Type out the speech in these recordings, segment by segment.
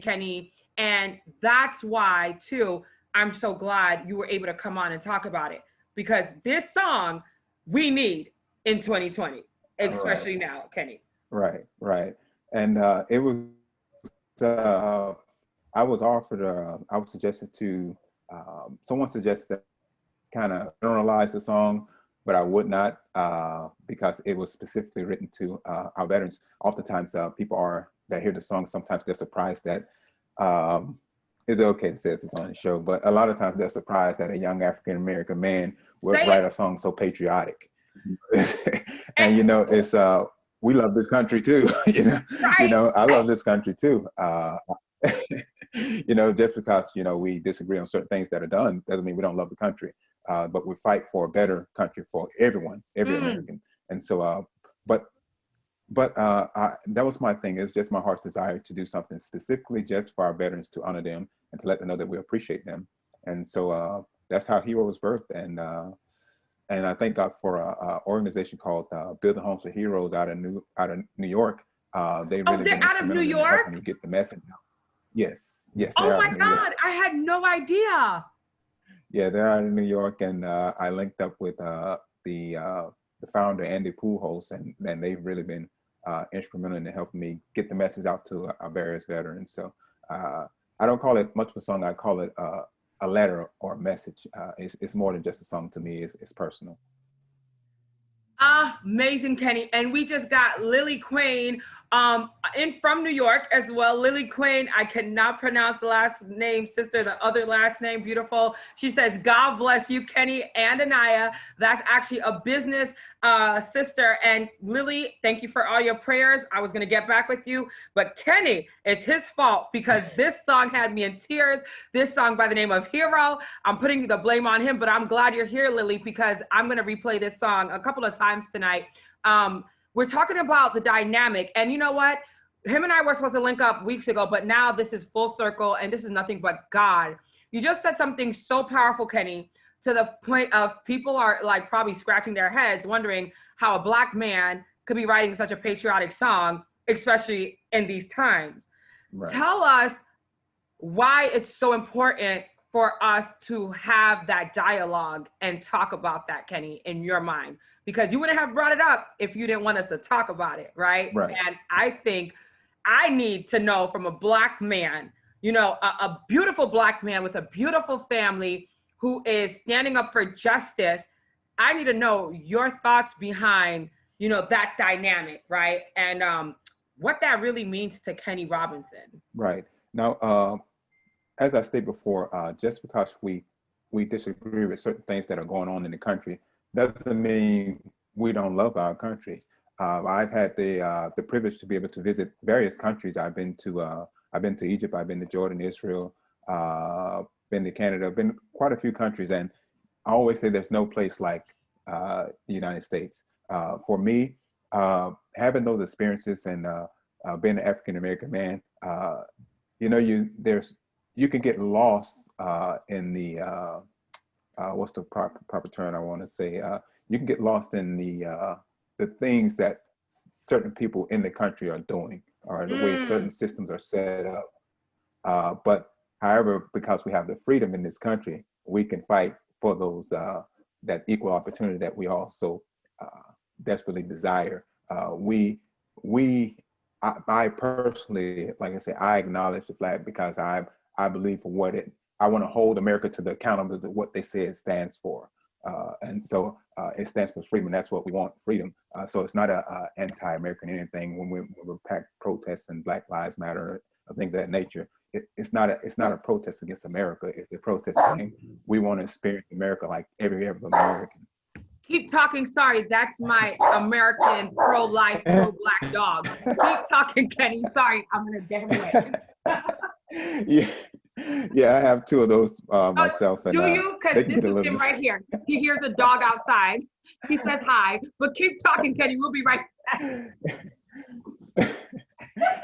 Kenny. And that's why, too, I'm so glad you were able to come on and talk about it because this song we need in 2020, Right, especially now, Kenny. right. And it was, I was offered, I was suggested to, someone suggested that kind of generalize the song, but I would not because it was specifically written to our veterans. Oftentimes, people are that hear the song. Sometimes they're surprised that um, it's okay to say this on the show, but a lot of times they're surprised that a young African American man would Say write it. a song so patriotic. Eh, And it's we love this country too. right, I right. love this country too. Just because we disagree on certain things that are done doesn't mean we don't love the country. But we fight for a better country for everyone, every Mm. American. And so, but that was my thing. It was just my heart's desire to do something specifically just for our veterans to honor them and to let them know that we appreciate them. And so that's how Hero was birthed. And I thank God for a organization called Building Homes for Heroes out of New York. They've Oh, really they're been out of New instrumental in York? helping me get the message out. Yes, Oh they're out my of New York. God, I had no idea. Yeah, they're out of New York, and I linked up with the founder Andy Pujols, and they've really been instrumental in helping me get the message out to our various veterans. So uh, I don't call it much of a song. I call it a letter or a message. It's more than just a song to me. It's personal. Amazing, Kenny. And we just got Lily Quain in from New York as well. Lily Quain, I cannot pronounce the last name, sister, the other last name, beautiful. She says, God bless you, Kenny and Aniya. That's actually a business sister. And Lily, thank you for all your prayers. I was going to get back with you. But Kenny, it's his fault because this song had me in tears. This song by the name of Hero. I'm putting the blame on him, but I'm glad you're here, Lily, because I'm going to replay this song a couple of times tonight. We're talking about the dynamic, and you know what? Him and I were supposed to link up weeks ago, but now this is full circle, and this is nothing but God. You just said something so powerful, Kenny, to the point of people are like probably scratching their heads, wondering how a black man could be writing such a patriotic song, especially in these times. Right. Tell us why it's so important for us to have that dialogue and talk about that, Kenny, in your mind, because you wouldn't have brought it up if you didn't want us to talk about it, right? Right. And I think I need to know from a black man, a beautiful black man with a beautiful family who is standing up for justice. I need to know your thoughts behind, that dynamic, right? And what that really means to Kenny Robinson. Right. Now, as I stated before, just because we disagree with certain things that are going on in the country doesn't mean we don't love our country. I've had the privilege to be able to visit various countries. I've been to Egypt, I've been to Jordan, Israel, been to Canada, been to quite a few countries, and I always say there's no place like the United States. For me, having those experiences and being an African American man, you can get lost in the what's the proper term I want to say? You can get lost in the things that certain people in the country are doing, or the way certain Mm, systems are set up. But however, because we have the freedom in this country, we can fight for those that equal opportunity that we also desperately desire. We I personally, like I said, I acknowledge the flag because I believe for what it. I want to hold America to the accountable to what they say it stands for. And so it stands for freedom, and that's what we want, freedom. So it's not a anti-American anything when we're protesting Black Lives Matter or things of that nature. It's not a protest against America. It's a protest saying we want to experience America like every other American. keep talking. Sorry, that's my American pro-life, pro-black dog. Keep talking, Kenny. Sorry, I'm gonna get him away. Yeah, yeah, I have two of those Oh, myself, and do you? Because they can this get a is little. him right here. He hears a dog outside. He says hi, but keep talking, Kenny. We'll be right back.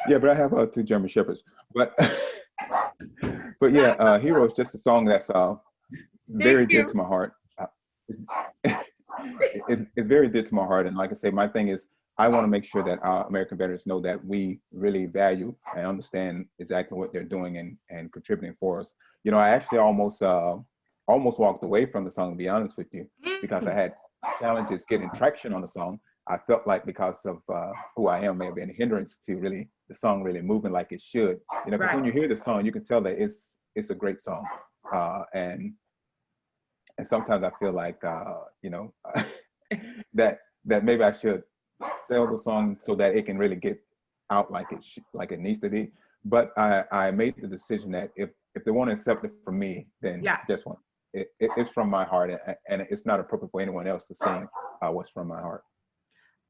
Yeah, but I have two German shepherds. But but yeah, Hero is just a song that's Thank very dear you. to my heart. It's very dear to my heart, and like I say, my thing is I want to make sure that our American veterans know that we really value and understand exactly what they're doing and contributing for us. You know, I actually almost walked away from the song, to be honest with you, because I had challenges getting traction on the song. I felt like because of who I am, may have been a hindrance to really the song really moving like it should. You know, because when you hear the song, you can tell that it's a great song, and sometimes I feel like you know that maybe I should sell the song so that it can really get out like it needs to be. But I made the decision that if they want to accept it from me, then just once. It's from my heart, and it's not appropriate for anyone else to sing what's from my heart.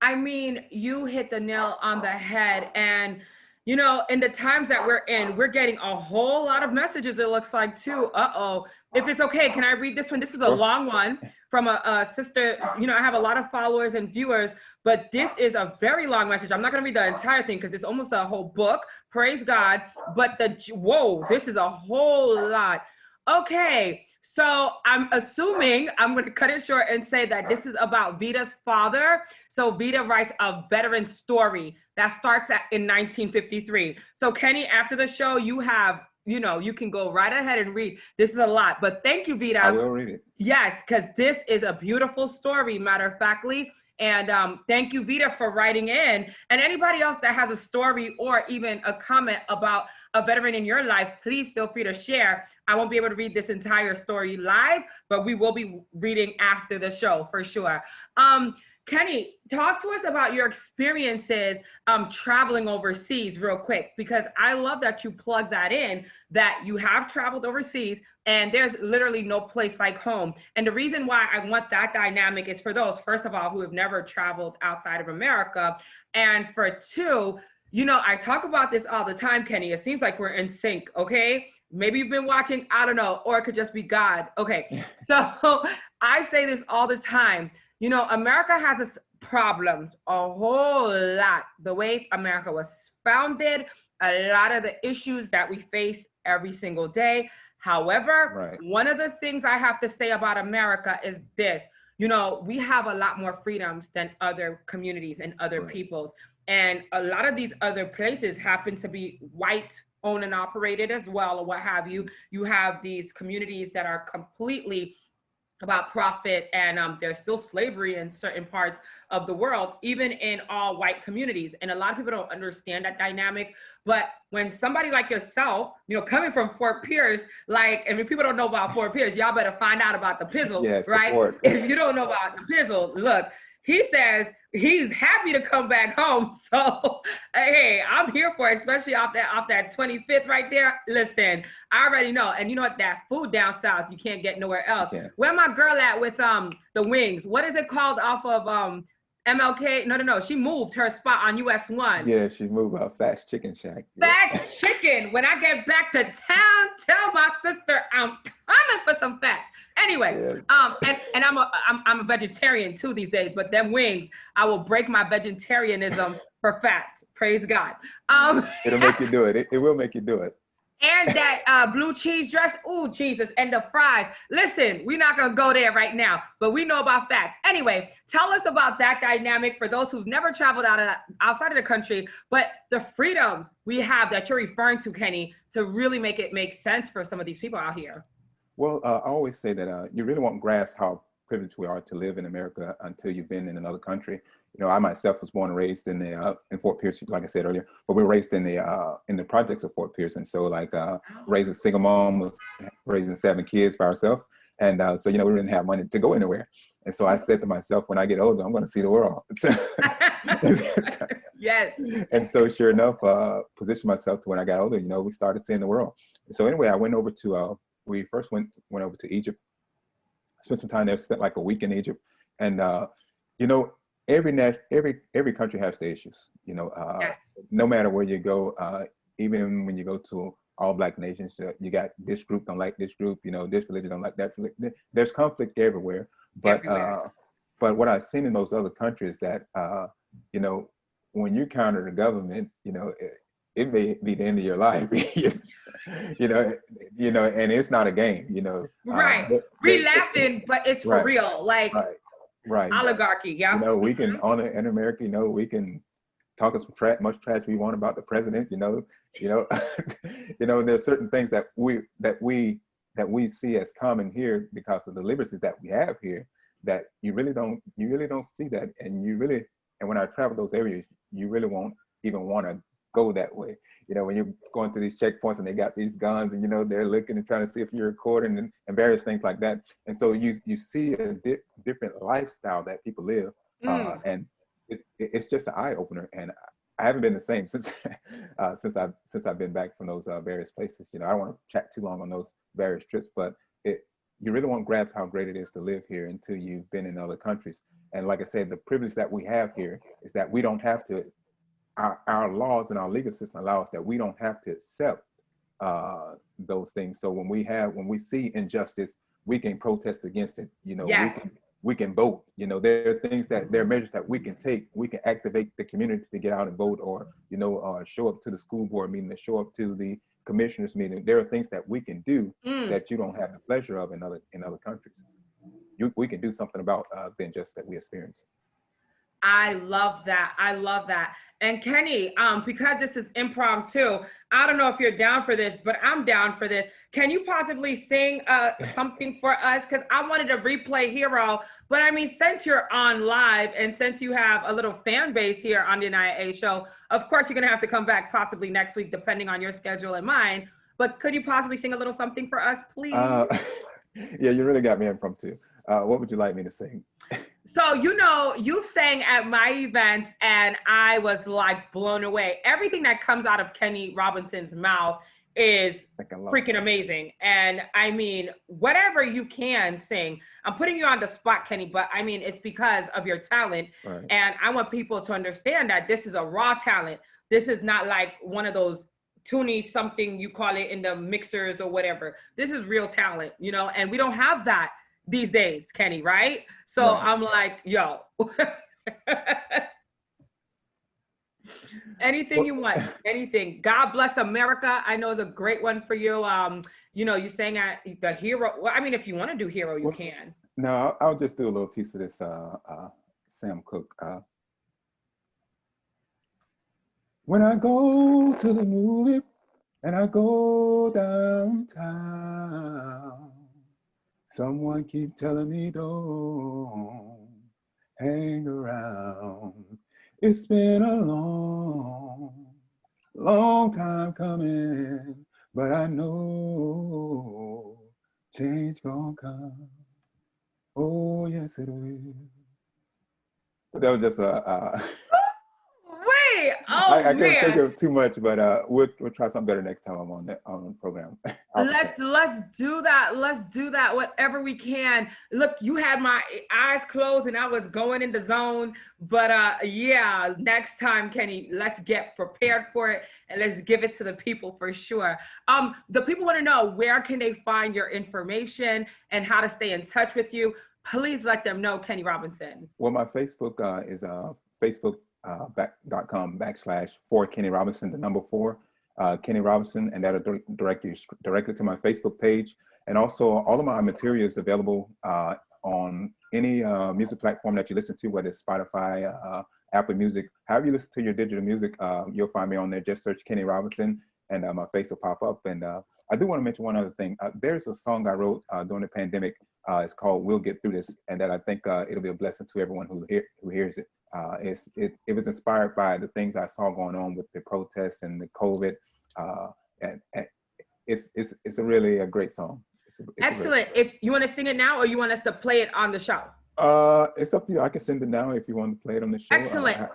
I mean, you hit the nail on the head. And, you know, in the times that we're in, we're getting a whole lot of messages, it looks like, too. Uh-oh. If it's okay, can I read this one? This is a long one from a sister. You know, I have a lot of followers and viewers, but this is a very long message. I'm not going to read the entire thing because it's almost a whole book. Praise God. But whoa, this is a whole lot. Okay. So I'm assuming, I'm going to cut it short and say that this is about Vita's father. So Vita writes a veteran story that starts in 1953. So Kenny, after the show, you have, you know, you can go right ahead and read. This is a lot, but thank you, Vita. I will read it. Yes, because this is a beautiful story, matter of factly. And thank you, Vita, for writing in. And anybody else that has a story or even a comment about a veteran in your life, please feel free to share. I won't be able to read this entire story live, but we will be reading after the show for sure. Kenny, talk to us about your experiences traveling overseas real quick, because I love that you plug that in, that you have traveled overseas and there's literally no place like home. And the reason why I want that dynamic is for those, first of all, who have never traveled outside of America. And for two, you know, I talk about this all the time, Kenny. It seems like we're in sync, okay? Maybe you've been watching, I don't know, or it could just be God. Okay, so I say this all the time. You know, America has its problems, a whole lot. The way America was founded, a lot of the issues that we face every single day. However, one of the things I have to say about America is this. You know, we have a lot more freedoms than other communities and other peoples. And a lot of these other places happen to be white owned and operated as well, or what have you. You have these communities that are completely about profit, and there's still slavery in certain parts of the world, even in all white communities. And a lot of people don't understand that dynamic. But when somebody like yourself, you know, coming from Fort Pierce, like, and if people don't know about Fort Pierce, y'all better find out about the Pizzle, right? If you don't know about the Pizzle, look, he says he's happy to come back home. So, hey, I'm here for it, especially off that 25th right there. Listen, I already know. And you know what? That food down south, you can't get nowhere else. Yeah. Where my girl at with the wings? What is it called off of MLK? No. She moved her spot on US 1. Yeah, she moved Fast Chicken Shack. Fast Chicken. When I get back to town, tell my sister I'm coming for some fats. Anyway, and I'm a vegetarian too these days, but them wings, I will break my vegetarianism for fats. Praise God. It'll make you do it. It will make you do it. And that blue cheese dress, ooh, Jesus, and the fries. Listen, we're not gonna go there right now, but we know about fats. Anyway, tell us about that dynamic for those who've never traveled outside of the country, but the freedoms we have that you're referring to, Kenny, to really make it make sense for some of these people out here. Well, I always say that you really won't grasp how privileged we are to live in America until you've been in another country. You know, I myself was born and raised in Fort Pierce, like I said earlier, but we were raised in the projects of Fort Pierce. And so like raised a single mom, was raising 7 kids by herself. And so, you know, we didn't have money to go anywhere. And so I said to myself, when I get older, I'm going to see the world. Yes. And so sure enough, positioned myself to when I got older, you know, we started seeing the world. So anyway, I went over to, we first went over to Egypt, spent some time there, spent like a week in Egypt. And, you know, every country has the issues, you know, yes. No matter where you go, even when you go to all Black nations, you got this group don't like this group, you know, this religion don't like that. There's conflict everywhere. But but what I've seen in those other countries that, you know, when you counter the government, you know, it may be the end of your life, you know, and it's not a game, you know. Right. We laughing, but it's for real. Like, Right. Oligarchy, yeah. You know, we can honor in America. You know, we can talk as much trash we want about the president. You know, you know. There's certain things that we see as common here because of the liberties that we have here. That you really don't see that, and when I travel those areas, you really won't even want to go that way. You know, when you're going through these checkpoints and they got these guns and they're looking and trying to see if you're recording and various things like that. And so you see a different lifestyle that people live, and it's just an eye opener. And I haven't been the same since since I've been back from those various places. You know, I don't want to chat too long on those various trips, but you really won't grasp how great it is to live here until you've been in other countries. And like I said, the privilege that we have here is that we don't have to. Our laws and our legal system allow us that we don't have to accept those things. So when we see injustice, we can protest against it. You know, Yes. we can vote. You know, there are measures that we can take. We can activate the community to get out and vote, or show up to the school board meeting, or show up to the commissioners meeting. There are things that we can do that you don't have the pleasure of in other countries. We can do something about the injustice that we experience. I love that. I love that. And Kenny, because this is impromptu, I don't know if you're down for this, but I'm down for this. Can you possibly sing something for us? Because I wanted to replay Hero, but I mean, since you're on live and since you have a little fan base here on the Aniya A show, of course you're gonna have to come back possibly next week, depending on your schedule and mine. But could you possibly sing a little something for us, please? Yeah, you really got me impromptu. What would you like me to sing? So, you've sang at my events and I was like blown away. Everything that comes out of Kenny Robinson's mouth is freaking amazing. And I mean, whatever you can sing, I'm putting you on the spot, Kenny, but I mean, it's because of your talent. Right. And I want people to understand that this is a raw talent. This is not like one of those toony something you call it in the mixers or whatever. This is real talent, and we don't have that these days, Kenny, right? So Right. I'm like, yo, anything you want, anything. God Bless America, I know is a great one for you. You sang at the Hero. Well, I mean, if you want to do Hero, you can. No, I'll just do a little piece of this Sam Cooke. When I go to the movie and I go downtown, someone keep telling me don't hang around. It's been a long time coming, but I know change gonna come. Oh, yes, it will. But that was just Wait, I man. can't think of too much, but we'll try something better next time I'm on the program. Let's do that. Let's do that. Whatever we can. Look, you had my eyes closed and I was going in the zone. But yeah, next time, Kenny, let's get prepared for it and let's give it to the people for sure. The people want to know, where can they find your information and how to stay in touch with you? Please let them know, Kenny Robinson. Well, my Facebook is facebook.com/for Kenny Robinson, the number 4. Kenny Robinson, and that'll direct you directly to my Facebook page. And also, all of my material is available on any music platform that you listen to, whether it's Spotify, Apple Music. However you listen to your digital music, you'll find me on there. Just search Kenny Robinson, and my face will pop up. And I do want to mention one other thing. There's a song I wrote during the pandemic. It's called "We'll Get Through This," and that I think it'll be a blessing to everyone who hears it. It was inspired by the things I saw going on with the protests and the COVID, and it's a really a great song. It's Excellent. If you want to sing it now, or you want us to play it on the show? It's up to you. I can send it now if you want to play it on the show. Excellent.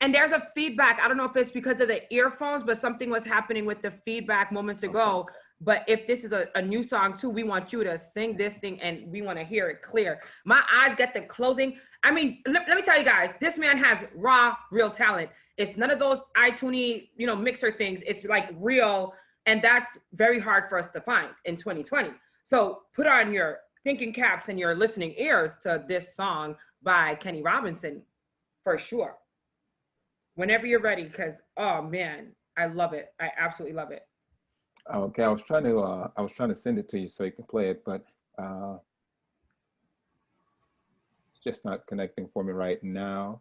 And there's a feedback. I don't know if it's because of the earphones, but something was happening with the feedback moments ago. Okay. But if this is a new song too, we want you to sing this thing and we want to hear it clear. My eyes get the closing. I mean, let me tell you guys, this man has raw, real talent. It's none of those iTunes, mixer things. It's like real. And that's very hard for us to find in 2020. So put on your thinking caps and your listening ears to this song by Kenny Robinson for sure. Whenever you're ready, because, oh man, I love it. I absolutely love it. Okay, I was trying to send it to you so you can play it, but just not connecting for me right now.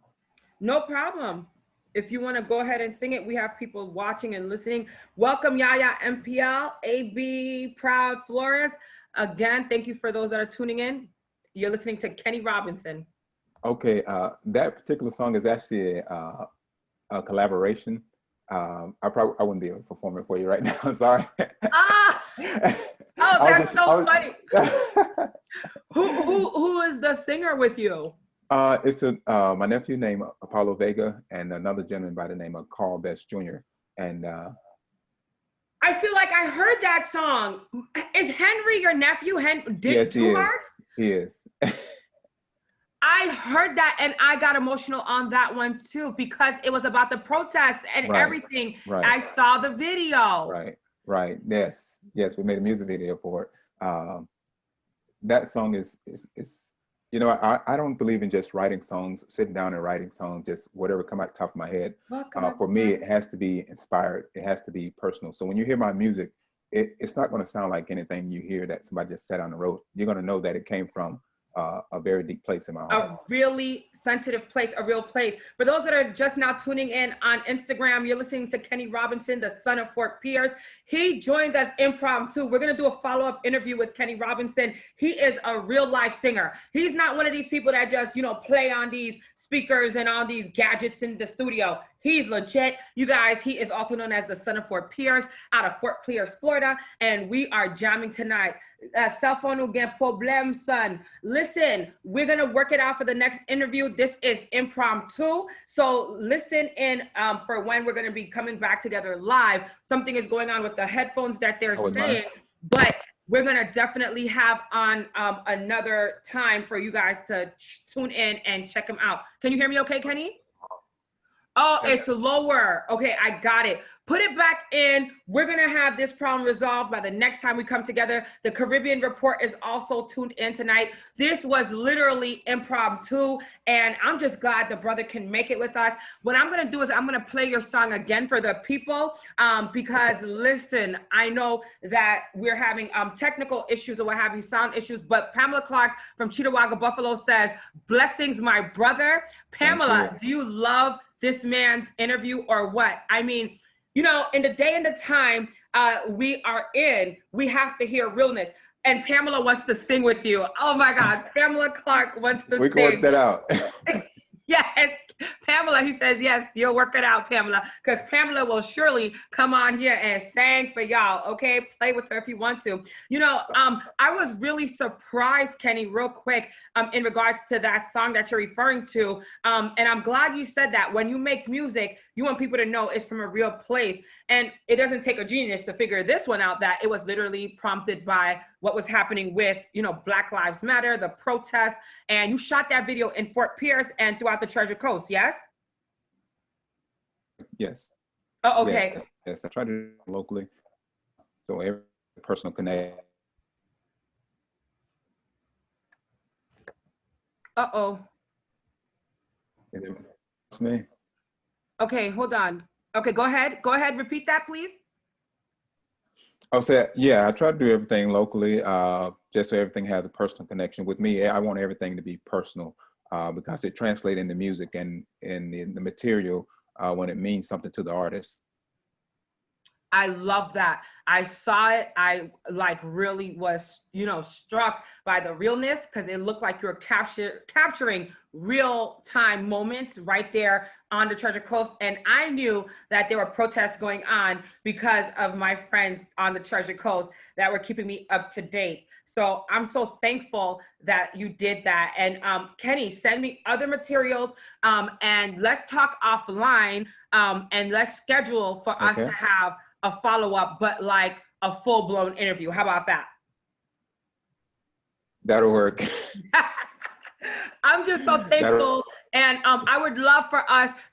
No problem. If you want to go ahead and sing it, we have people watching and listening. Welcome, Yaya MPL, AB Proud Flores. Again, thank you for those that are tuning in. You're listening to Kenny Robinson. Okay, that particular song is actually a collaboration. I wouldn't be able to perform it for you right now. I'm sorry. Ah! Oh, that's so funny. Who is the singer with you? It's my nephew named Apollo Vega and another gentleman by the name of Carl Best Jr. And I feel like I heard that song. Is Henry your nephew? yes, he is. He is. I heard that and I got emotional on that one too because it was about the protests and everything. Right. I saw the video. Right. Yes. We made a music video for it. That song is you know, I don't believe in just writing songs, sitting down and writing songs, just whatever come out the top of my head. For me, it has to be inspired. It has to be personal. So when you hear my music, it's not going to sound like anything you hear that somebody just sat on the road. You're going to know that it came from a very deep place in my heart. A really sensitive place, a real place. For those that are just now tuning in on Instagram, you're listening to Kenny Robinson, the son of Fort Pierce. He joined us impromptu. We're going to do a follow-up interview with Kenny Robinson. He is a real life singer. He's not one of these people that just, you know, play on these speakers and all these gadgets in the studio. He's legit. You guys, he is also known as the son of Fort Pierce out of Fort Pierce, Florida. And we are jamming tonight. Cell phone again, problem, son. Listen, we're going to work it out for the next interview. This is impromptu. So listen in for when we're going to be coming back together live. Something is going on with the headphones that they're saying, but we're going to definitely have on another time for you guys to tune in and check him out. Can you hear me okay, Kenny? Oh, it's lower. Okay, I got it. Put it back in. We're going to have this problem resolved by the next time we come together. The Caribbean Report is also tuned in tonight. This was literally impromptu, and I'm just glad the brother can make it with us. What I'm going to do is I'm going to play your song again for the people because, listen, I know that we're having technical issues or what have you, sound issues, but Pamela Clark from Cheektowaga, Buffalo says, blessings, my brother. Pamela, do you love this man's interview or what? I mean, you know, in the day and the time we are in, we have to hear realness. And Pamela wants to sing with you. Oh my God, Pamela Clark wants to sing. We can work that out. Yes, Pamela, he says, yes, you'll work it out, Pamela, because Pamela will surely come on here and sing for y'all, okay? Play with her if you want to. You know, I was really surprised, Kenny, real quick, in regards to that song that you're referring to. And I'm glad you said that. When you make music, you want people to know it's from a real place. And it doesn't take a genius to figure this one out, that it was literally prompted by what was happening with, you know, Black Lives Matter, the protests. And you shot that video in Fort Pierce and throughout the Treasure Coast, yes? Yes. Oh, okay. Yes, I try to do it locally. So every personal connect. Uh-oh. It's me. Okay, hold on. Okay, go ahead. Go ahead, repeat that, please. I'll say, yeah, I try to do everything locally, just so everything has a personal connection. With me, I want everything to be personal because it translates into music and in the material when it means something to the artist. I love that. I saw it. I like really was, you know, struck by the realness because it looked like you were capturing real time moments right there on the Treasure Coast. And I knew that there were protests going on because of my friends on the Treasure Coast that were keeping me up to date. So I'm so thankful that you did that. And Kenny, send me other materials and let's talk offline and let's schedule for us to have a follow-up, but like a full-blown interview. How about that? That'll work. I'm just so thankful. And I would love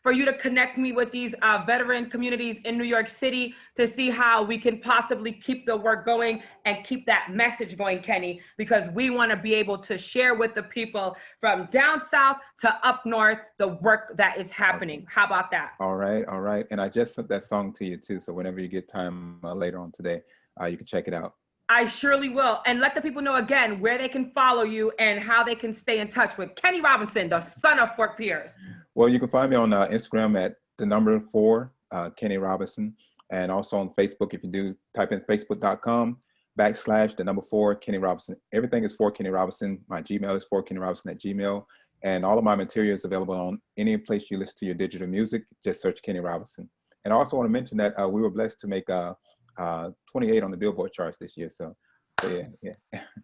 for you to connect me with these veteran communities in New York City to see how we can possibly keep the work going and keep that message going, Kenny, because we want to be able to share with the people from down south to up north the work that is happening. How about that? All right. All right. And I just sent that song to you too. So whenever you get time later on today, you can check it out. I surely will. And let the people know again where they can follow you and how they can stay in touch with Kenny Robinson, the son of Fort Pierce. Well, you can find me on Instagram at the number 4, Kenny Robinson. And also on Facebook, if you do type in facebook.com/the number 4, Kenny Robinson. Everything is for Kenny Robinson. My Gmail is for Kenny Robinson at Gmail. And all of my material is available on any place you listen to your digital music. Just search Kenny Robinson. And I also want to mention that we were blessed to make 28 on the Billboard charts this year. So yeah.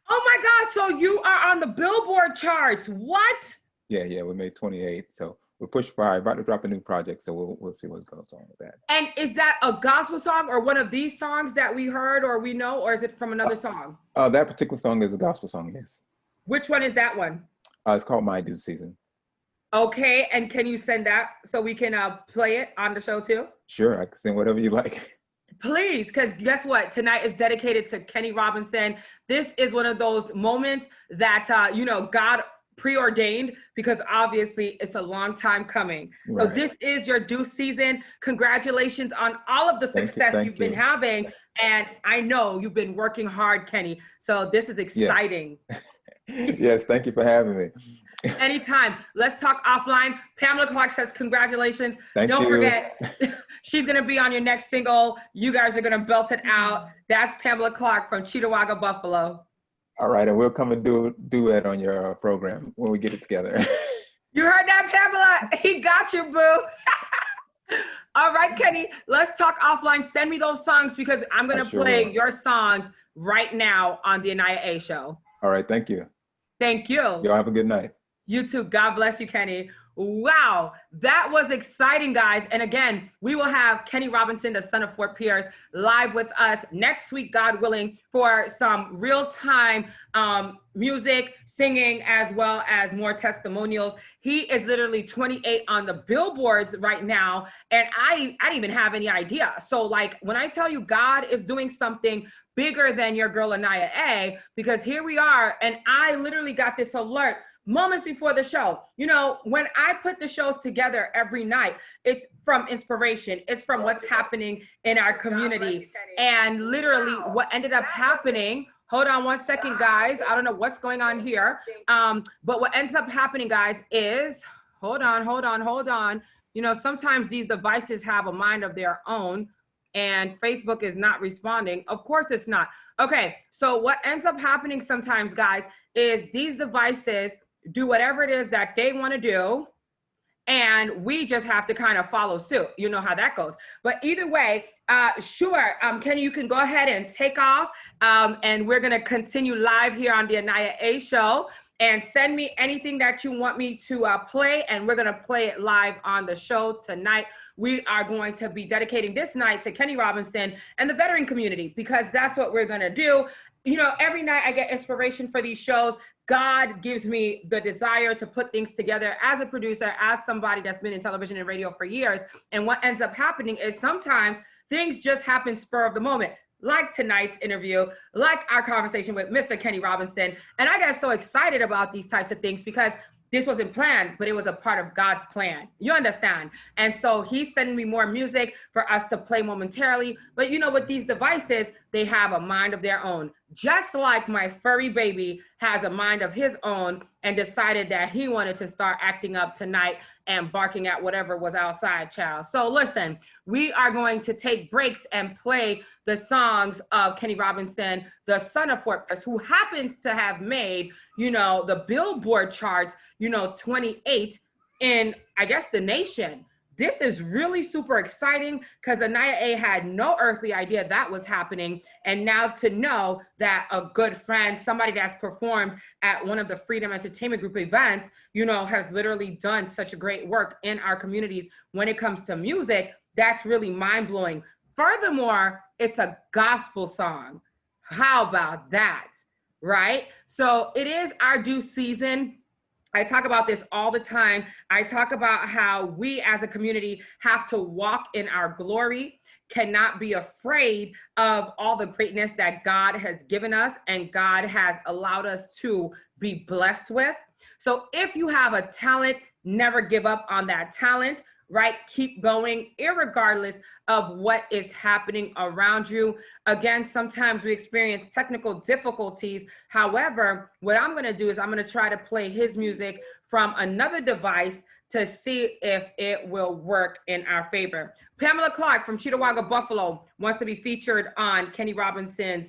Oh my God! So you are on the Billboard charts? What? Yeah, we made 28. So we're pushing for about to drop a new project. So we'll see what goes on with that. And is that a gospel song or one of these songs that we heard or we know, or is it from another song? That particular song is a gospel song. Yes. Which one is that one? It's called My Due Season. Okay, and can you send that so we can play it on the show too? Sure, I can send whatever you like. Please, because guess what? Tonight is dedicated to Kenny Robinson. This is one of those moments that, God preordained, because obviously it's a long time coming. Right. So this is your due season. Congratulations on all of the success you've been having. And I know you've been working hard, Kenny. So this is exciting. Yes. Yes, thank you for having me. Anytime. Let's talk offline. Pamela Clark says congratulations. Thank you. Don't forget, she's going to be on your next single. You guys are going to belt it out. That's Pamela Clark from Cheektowaga, Buffalo. All right, and we'll come and do it on your program when we get it together. You heard that, Pamela? He got you, boo. All right, Kenny, let's talk offline. Send me those songs because I'm going to play your songs right now on the Aniya A show. All right, thank you. Thank you. Y'all have a good night. You too. God bless you, Kenny. Wow, that was exciting, guys. And again, we will have Kenny Robinson, the son of Fort Pierce, live with us next week, God willing, for some real-time music, singing, as well as more testimonials. He is literally 28 on the billboards right now, and I didn't even have any idea. So, like, when I tell you God is doing something bigger than your girl Aniya A, because here we are, and I literally got this alert moments before the show. You know, when I put the shows together every night, it's from inspiration. It's from what's happening in our community. And literally what ended up happening, hold on one second, guys. I don't know what's going on here. But what ends up happening, guys, is, hold on. You know, sometimes these devices have a mind of their own, and Facebook is not responding. Of course it's not. Okay, so what ends up happening sometimes, guys, is these devices do whatever it is that they want to do, and we just have to kind of follow suit. You know how that goes. But either way, sure, Kenny, you can go ahead and take off, and we're going to continue live here on the Aniya A show. And send me anything that you want me to play, and we're going to play it live on the show tonight. We are going to be dedicating this night to Kenny Robinson and the veteran community, because that's what we're going to do. You know, every night I get inspiration for these shows. God gives me the desire to put things together as a producer, as somebody that's been in television and radio for years. And what ends up happening is sometimes things just happen spur of the moment, like tonight's interview, like our conversation with Mr. Kenny Robinson. And I got so excited about these types of things because this wasn't planned, but it was a part of God's plan. You understand? And so he's sending me more music for us to play momentarily. But you know, with these devices, they have a mind of their own. Just like my furry baby has a mind of his own and decided that he wanted to start acting up tonight and barking at whatever was outside, child. So listen, we are going to take breaks and play the songs of Kenny Robinson, the son of Fort Pierce, who happens to have made, you know, the Billboard charts, you know, 28 in, I guess, the nation. This is really super exciting because Aniya A had no earthly idea that was happening. And now to know that a good friend, somebody that's performed at one of the Freedom Entertainment Group events, you know, has literally done such a great work in our communities when it comes to music, that's really mind-blowing. Furthermore, it's a gospel song. How about that, right? So it is our due season. I talk about this all the time. I talk about how we as a community have to walk in our glory, cannot be afraid of all the greatness that God has given us and God has allowed us to be blessed with. So if you have a talent, never give up on that talent. right? Keep going, irregardless of what is happening around you. Again, sometimes we experience technical difficulties. However, what I'm going to do is I'm going to try to play his music from another device to see if it will work in our favor. Pamela Clark from Cheektowaga, Buffalo wants to be featured on Kenny Robinson's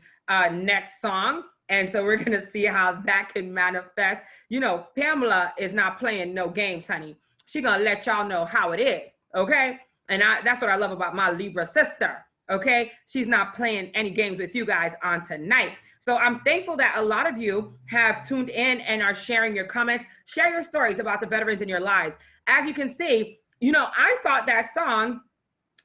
next song. And so we're going to see how that can manifest. You know, Pamela is not playing no games, honey. She's going to let y'all know how it is, okay? And that's what I love about my Libra sister, okay? She's not playing any games with you guys on tonight. So I'm thankful that a lot of you have tuned in and are sharing your comments. Share your stories about the veterans in your lives. As you can see, you know, I thought that song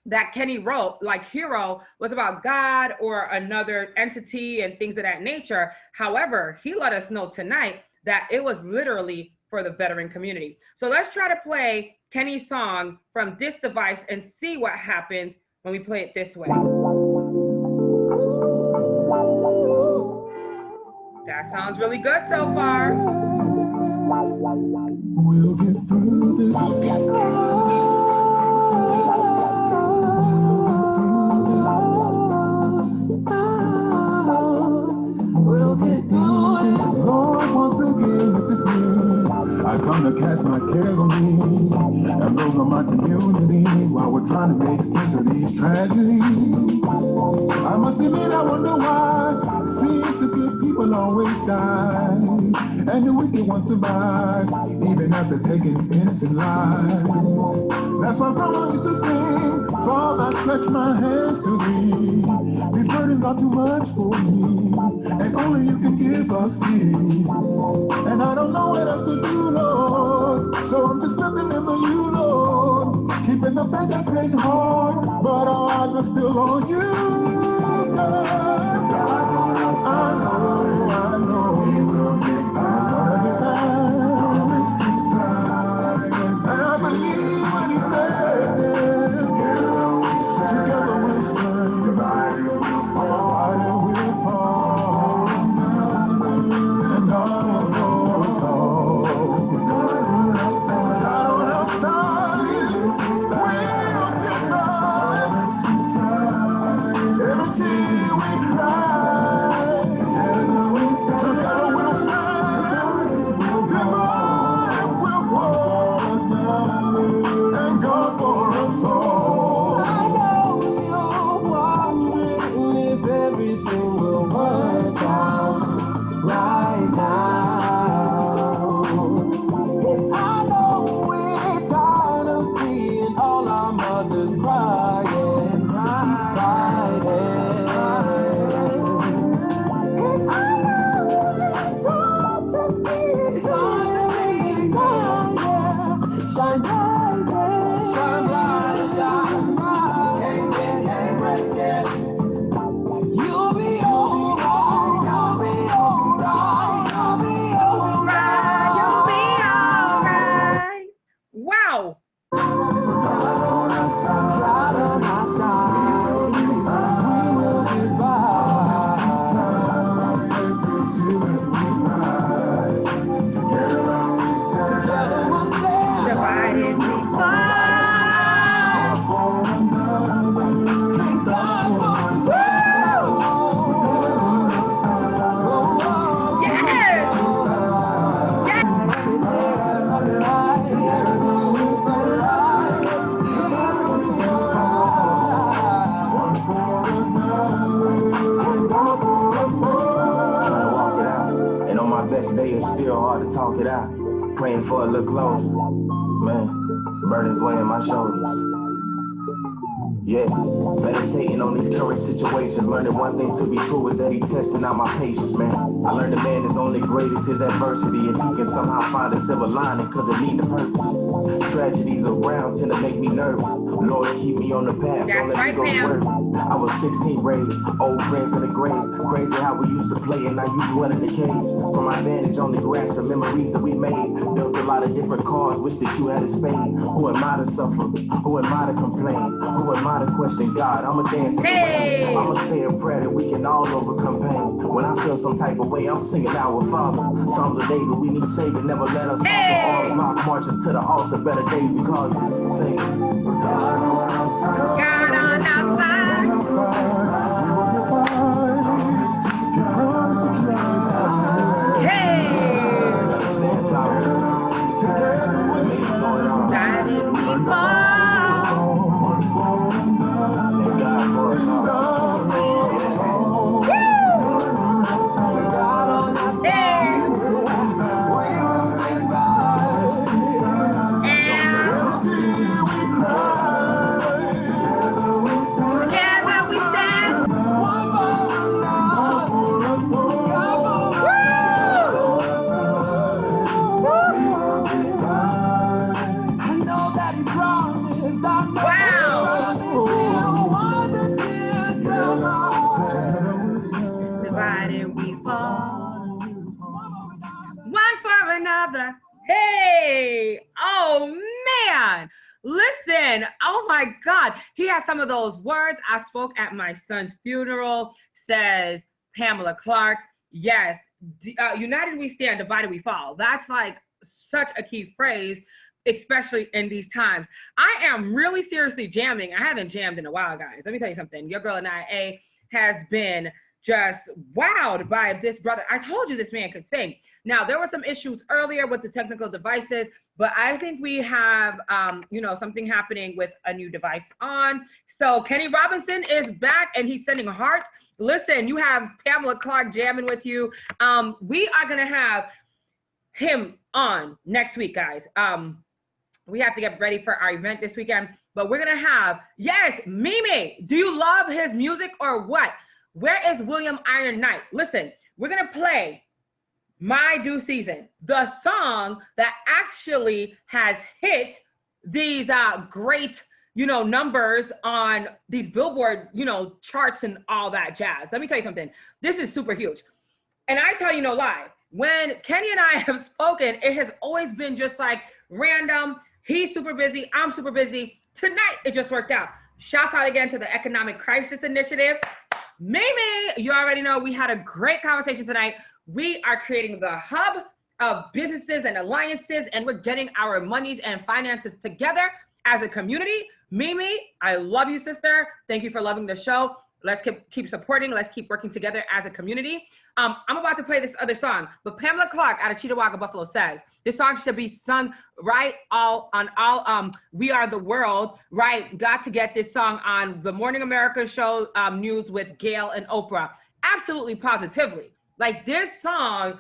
that Kenny wrote, like Hero, was about God or another entity and things of that nature. However, he let us know tonight that it was literally for the veteran community. So let's try to play Kenny's song from this device and see what happens when we play it this way. That sounds really good so far. We'll get through this. We'll get through it. Lord, once again, this is me. I come to cast my cares on me and those of my community while we're trying to make sense of these tragedies. I must admit, I wonder why. Seems the good people always die and the wicked ones survive, even after taking innocent lives. That's why Grandma used to sing, Father, I stretch my hands to thee. These burdens are too much for me, and only you can give us peace. And I don't know what else to do, Lord, so I'm just looking into you, Lord. Keeping the faith that's getting hard, but our eyes are still on you, God. I know, we will get by. Gonna get by. Always keep trying. And I believe when he said that together we stand. Divided we'll fall. And God will us all. God on our side. We'll get by. Always keep trying. Every tear we cry. Together we stand. Together we'll stand. Divided we'll fall. And God for us all. I know you're wondering if everything will work out right now. And I know we're tired of seeing all our mothers crying, fighting. And I know it's hard to see it finally come, yeah. Shine bright, yeah. Shine bright, shine bright. Can't break it. You'll be alright. You'll be alright. You'll be alright. You'll be all right. Wow. God on our side. We will get by. Together we'll stand. Divided we fall. Thank God for us. Yes. Trying to walk it out. And on my best day, it's still hard to talk it out. Praying for a little closure. Man, burdens weighing my shoulders. Yeah, meditating on these current situations. Learning one thing to be true is that he testing out my patience, man. I learned a man is only great as his adversity. If he can somehow find a silver lining, cause it need a purpose. Tragedies around tend to make me nervous. Lord, keep me on the path, don't let me go to work. I was 16 raised, old friends in the grave. Crazy how we used to play and now you dwell in the cage. From my vantage on the grass, the memories that we made. Built a lot of different cars, wish that you had a spade. Who am I to suffer? Who am I to complain? Who am I to question God? I'ma dance in the rain. I'ma say a prayer that we can all overcome pain. When I feel some type of way, I'm singing our Father. Psalms of David, we need saving, never let us fall. Arms locked, marching to the altar, better days because sing. God on our side. Hey! God is Hey, oh man, listen, oh my God. He has some of those words I spoke at my son's funeral, says Pamela Clark. Yes, united we stand, divided we fall. That's like such a key phrase, especially in these times. I am really seriously jamming. I haven't jammed in a while, guys. Let me tell you something. Your girl Aniya A has been just wowed by this brother. I told you this man could sing. Now, there were some issues earlier with the technical devices, but I think we have, something happening with a new device on. So Kenny Robinson is back and he's sending hearts. Listen, you have Pamela Clark jamming with you. We are going to have him on next week, guys. We have to get ready for our event this weekend, but we're going to have, yes, Mimi. Do you love his music or what? Where is William Iron Knight? Listen, we're going to play My Due Season, the song that actually has hit these great, numbers on these Billboard, charts and all that jazz. Let me tell you something. This is super huge. And I tell you no lie. When Kenny and I have spoken, it has always been just like random. He's super busy. I'm super busy. Tonight, it just worked out. Shouts out again to the Economic Crisis Initiative. Mimi, you already know we had a great conversation tonight. We are creating the hub of businesses and alliances, and we're getting our monies and finances together as a community. Mimi, I love you, sister. Thank you for loving the show. Let's keep supporting. Let's keep working together as a community. I'm about to play this other song, but Pamela Clark out of Cheetahwaga Buffalo says this song should be sung right We Are the World, right? Got to get this song on the Morning America show news with Gail and Oprah. Absolutely, positively. Like this song,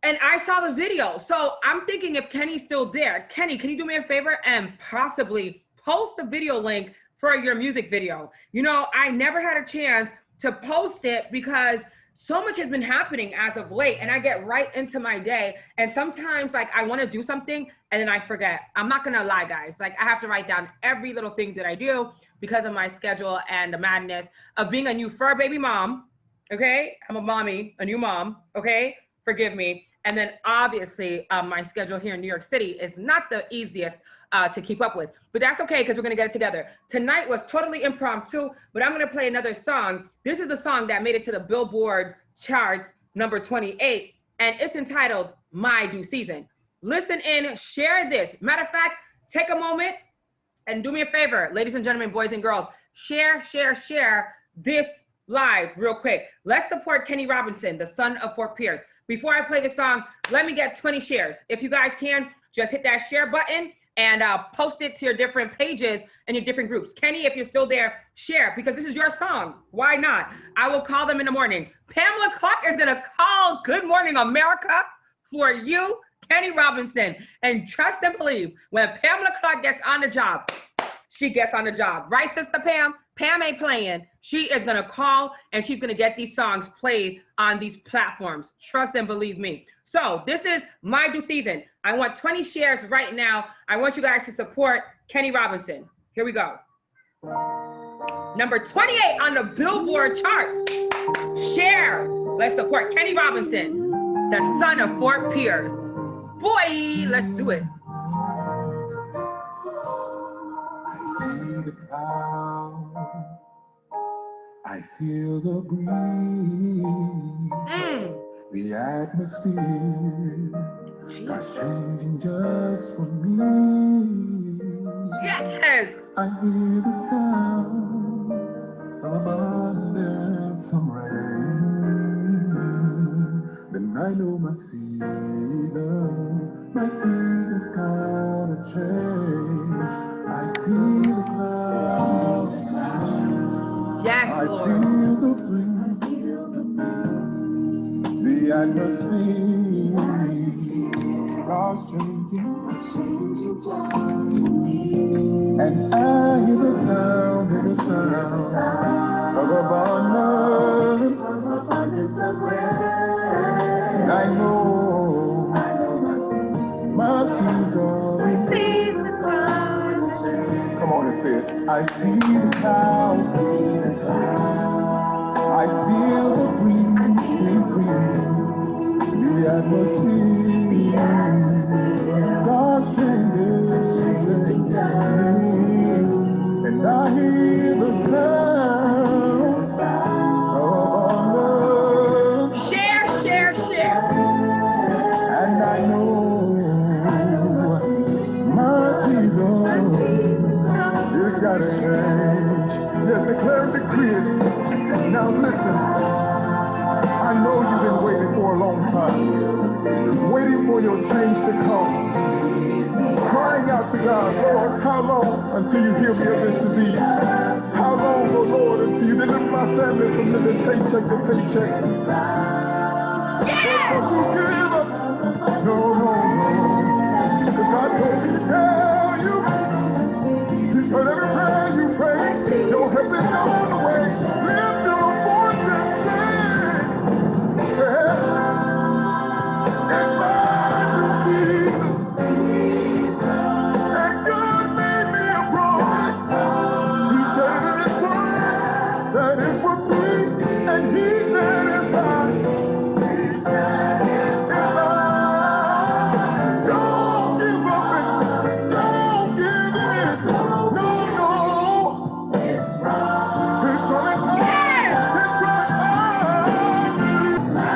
and I saw the video. So I'm thinking if Kenny's still there, Kenny, can you do me a favor and possibly post a video link for your music video? I never had a chance to post it because so much has been happening as of late, and I get right into my day. And sometimes I want to do something and then I forget. I'm not going to lie, guys. I have to write down every little thing that I do because of my schedule and the madness of being a new fur baby mom. Okay. I'm a mommy, a new mom. Okay. Forgive me. And then obviously my schedule here in New York City is not the easiest to keep up with, but that's okay because we're going to get it together. Tonight was totally impromptu, but I'm going to play another song. This is the song that made it to the Billboard charts, number 28, and it's entitled My Due Season. Listen in, share this. Matter of fact, take a moment and do me a favor, ladies and gentlemen, boys and girls, share this live real quick. Let's support Kenny Robinson, the son of Fort Pierce. Before I play the song, let me get 20 shares. If you guys can, just hit that share button and post it to your different pages and your different groups. Kenny, if you're still there, share, because this is your song. Why not? I will call them in the morning. Pamela Clark is gonna call Good Morning America for you, Kenny Robinson. And trust and believe, when Pamela Clark gets on the job, she gets on the job. Right, Sister Pam? Pam ain't playing. She is gonna call and she's gonna get these songs played on these platforms. Trust and believe me. So this is My Due Season. I want 20 shares right now. I want you guys to support Kenny Robinson. Here we go. Number 28 on the Billboard charts. Share. Let's support Kenny Robinson, the son of Fort Pierce. Boy, let's do it. I see the clouds. I feel the breeze. The atmosphere. God's changing just for me. Yes. I hear the sound of abundance, some rain. Then I know my season's gonna change. I see the clouds. Yes, I Lord. feel the breeze, the atmosphere. God's changing. And I hear the sound of abundance of rain. I know my season's gonna change. Come on and say it. I see the clouds. I feel the breeze, sweet breeze, the atmosphere. God's changing, and I hear the sound of abundance. Share. And I know my season is gotta change. Yes, declare and decree it. Now listen, I know you've been waiting for a long time, waiting for your change to come, crying out to God, Lord, how long until you heal me of this disease? How long, oh Lord, until you deliver my family from living paycheck to paycheck? But don't you give up, no, because God told me to tell you, He's heard every prayer you pray, your help is on the way. Lift your voice and sing. It's my new season, and God made me a promise. He said in His word that it would be, and He said it's mine. It's mine. Don't give up and don't give in. No. His promise on. His promise on. It's my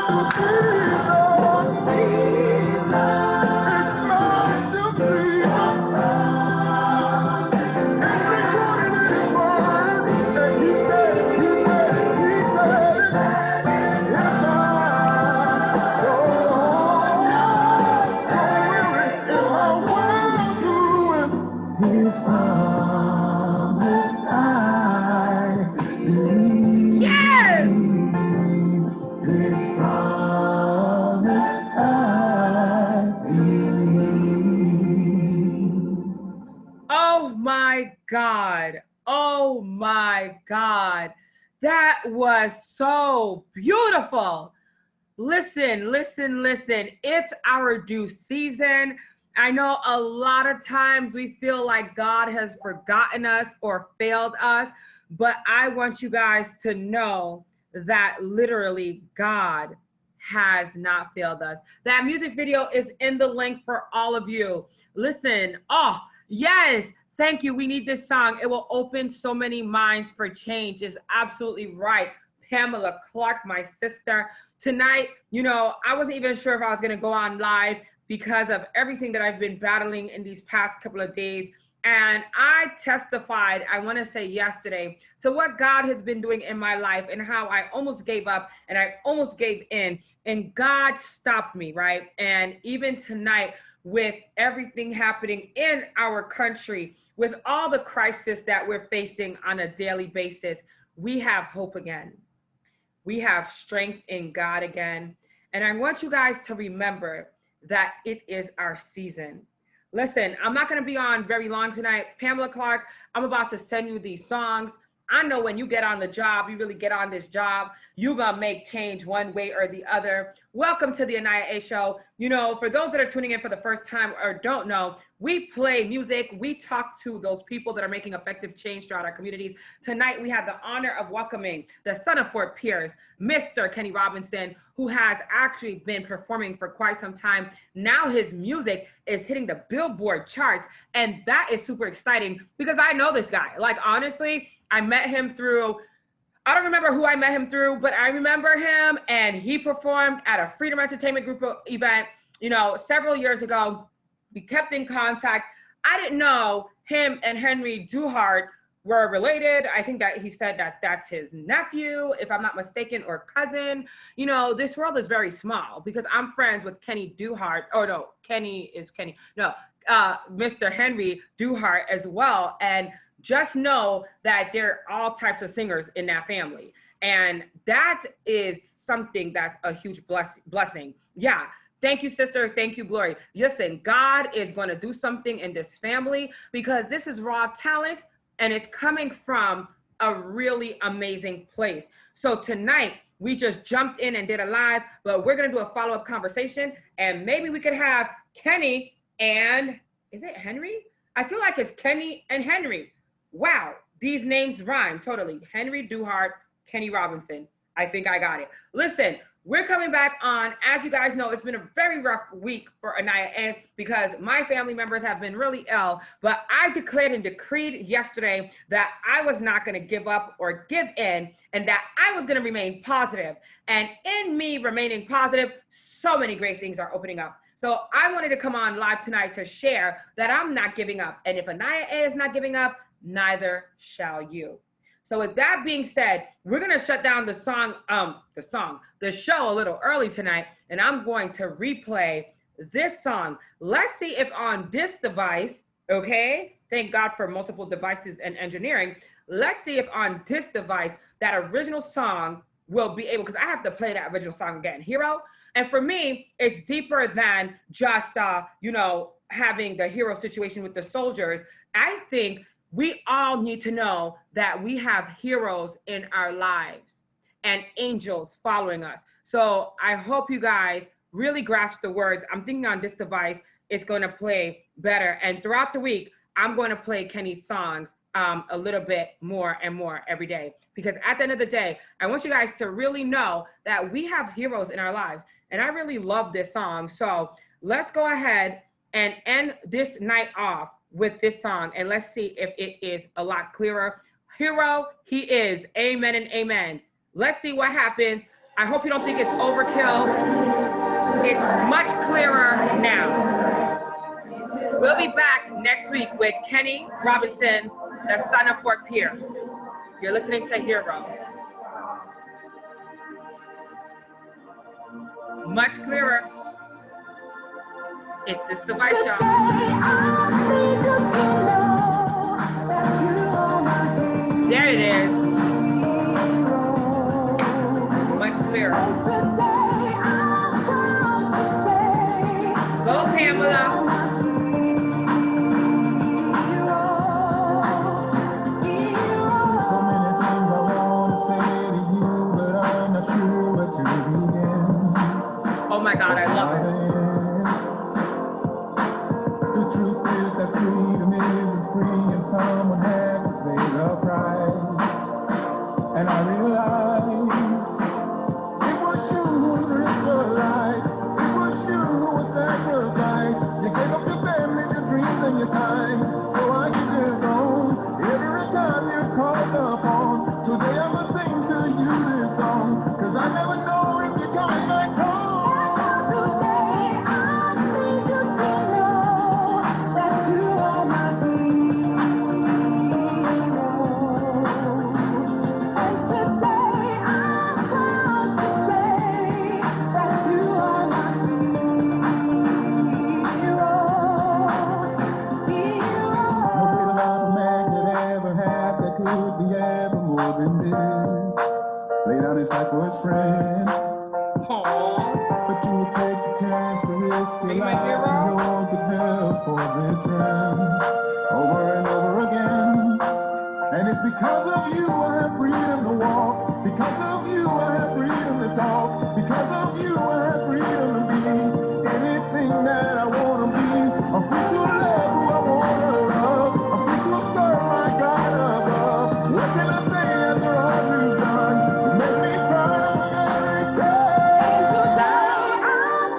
new season. It's my new season. It's recorded in His word, and He said it. It's mine. Don't worry, in my well doing. His promise I believe. Yes. His promise I believe. Oh my God. Oh my God. That was so beautiful. Listen. It's our due season. I know a lot of times we feel like God has forgotten us or failed us, but I want you guys to know that literally God has not failed us. That music video is in the link for all of you. Listen, yes, thank you. We need this song. It will open so many minds for change. Is absolutely right. Pamela Clark, my sister. Tonight, I wasn't even sure if I was going to go on live because of everything that I've been battling in these past couple of days. And I testified, I want to say yesterday, to what God has been doing in my life and how I almost gave up and I almost gave in. And God stopped me, right? And even tonight, with everything happening in our country, with all the crisis that we're facing on a daily basis, we have hope again. We have strength in God again. And I want you guys to remember that it is our season. Listen, I'm not going to be on very long tonight. Pamela Clark, I'm about to send you these songs. I know when you get on the job, you really get on this job, you're going to make change one way or the other. Welcome to the Aniya A show. For those that are tuning in for the first time or don't know, we play music. We talk to those people that are making effective change throughout our communities. Tonight, we have the honor of welcoming the son of Fort Pierce, Mr. Kenny Robinson, who has actually been performing for quite some time. Now his music is hitting the Billboard charts, and that is super exciting because I know this guy. Like, honestly, I met him through, I don't remember who I met him through, but I remember him, and he performed at a Freedom Entertainment Group event, several years ago. We kept in contact. I didn't know him and Henry Duhart were related. I think that he said that that's his nephew, if I'm not mistaken, or cousin. You know, this world is very small because I'm friends with Kenny Duhart. Oh no, Kenny is Kenny. No, Mr. Henry Duhart as well. And just know that there are all types of singers in that family. And that is something that's a huge blessing. Yeah. Thank you, sister. Thank you, Glory. Listen, God is going to do something in this family because this is raw talent and it's coming from a really amazing place. So tonight, we just jumped in and did a live, but we're going to do a follow-up conversation and maybe we could have Kenny and, is it Henry? I feel like it's Kenny and Henry. Wow, these names rhyme totally. Henry Duhart, Kenny Robinson. I think I got it. Listen, we're coming back on. As you guys know, it's been a very rough week for Aniya A because my family members have been really ill, but I declared and decreed yesterday that I was not going to give up or give in and that I was going to remain positive. And in me remaining positive, so many great things are opening up. So I wanted to come on live tonight to share that I'm not giving up. And if Aniya A is not giving up, neither shall you. So with that being said, we're going to shut down the show a little early tonight, and I'm going to replay this song. Let's see if on this device, okay, thank God for multiple devices and engineering. Let's see if on this device, that original song will be able, because I have to play that original song again, Hero. And for me, it's deeper than just, you know, having the hero situation with the soldiers. I think we all need to know that we have heroes in our lives and angels following us. So I hope you guys really grasp the words. I'm thinking on this device, it's going to play better. And throughout the week, I'm going to play Kenny's songs a little bit more and more every day. Because at the end of the day, I want you guys to really know that we have heroes in our lives. And I really love this song. So let's go ahead and end this night off with this song, and let's see if it is a lot clearer. Hero, he is. Amen and amen. Let's see what happens. I hope you don't think it's overkill. It's much clearer now. We'll be back next week with Kenny Robinson, the son of Fort Pierce. You're listening to Hero. Much clearer. It's this device, y'all. There it is. Much clearer. Go, Pamela. So many things I want to say to you, but I'm not sure where to begin. Oh my God, I love it. The truth is that freedom isn't free, and someone had to pay the price. And I realized it was you who risked the light. It was you who was sacrificed. You gave up your family, your dreams, and your time, so I could just own every time you called upon. Today I must sing to you this song, 'cause I never know if you're coming back home. His life was friend. Aww. But you would take the chance to risk your life and your good help for this friend over and over again. And it's because of you I have freedom to walk. Because of you I have freedom to talk. Because of you I have freedom to be anything that I want to be. I'm free to love who I want to love. I'm free to serve my God above. What can I say after all you've done? You make me proud of America. Today I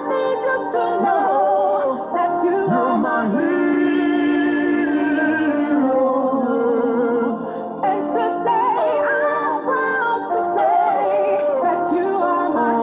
need you to know that you're my hero. And today I'm proud to say that you are my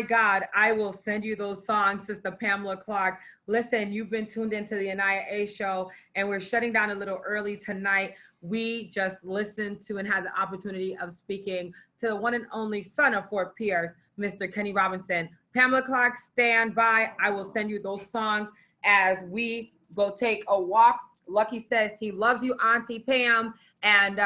God, I will send you those songs, Sister Pamela Clark. Listen, you've been tuned into the Aniya A show, and we're shutting down a little early tonight. We just listened to and had the opportunity of speaking to the one and only son of Fort Pierce, Mr. Kenny Robinson. Pamela Clark, stand by. I will send you those songs as we go take a walk. Lucky says he loves you, Auntie Pam. And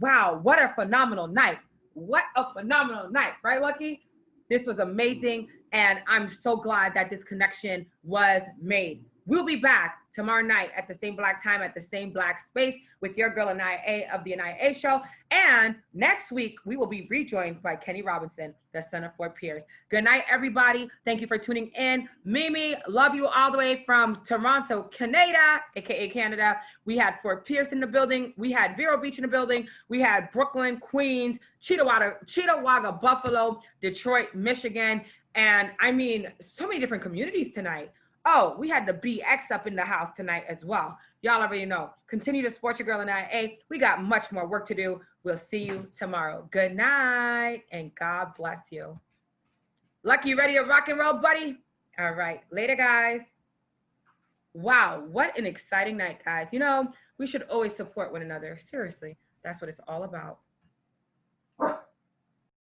wow, what a phenomenal night. What a phenomenal night, right, Lucky? This was amazing, and I'm so glad that this connection was made. We'll be back tomorrow night at the same black time, at the same black space with your girl Aniya A of the Aniya A show. And next week, we will be rejoined by Kenny Robinson, the son of Fort Pierce. Good night, everybody. Thank you for tuning in. Mimi, love you all the way from Toronto, Canada, aka Canada. We had Fort Pierce in the building. We had Vero Beach in the building. We had Brooklyn, Queens, Cheetahwaga, Buffalo, Detroit, Michigan. And I mean, so many different communities tonight. Oh, we had the BX up in the house tonight as well. Y'all already know. Continue to support your girl Aniya A. We got much more work to do. We'll see you tomorrow. Good night, and God bless you. Lucky, you ready to rock and roll, buddy? All right, later, guys. Wow, what an exciting night, guys. You know, we should always support one another. Seriously, that's what it's all about.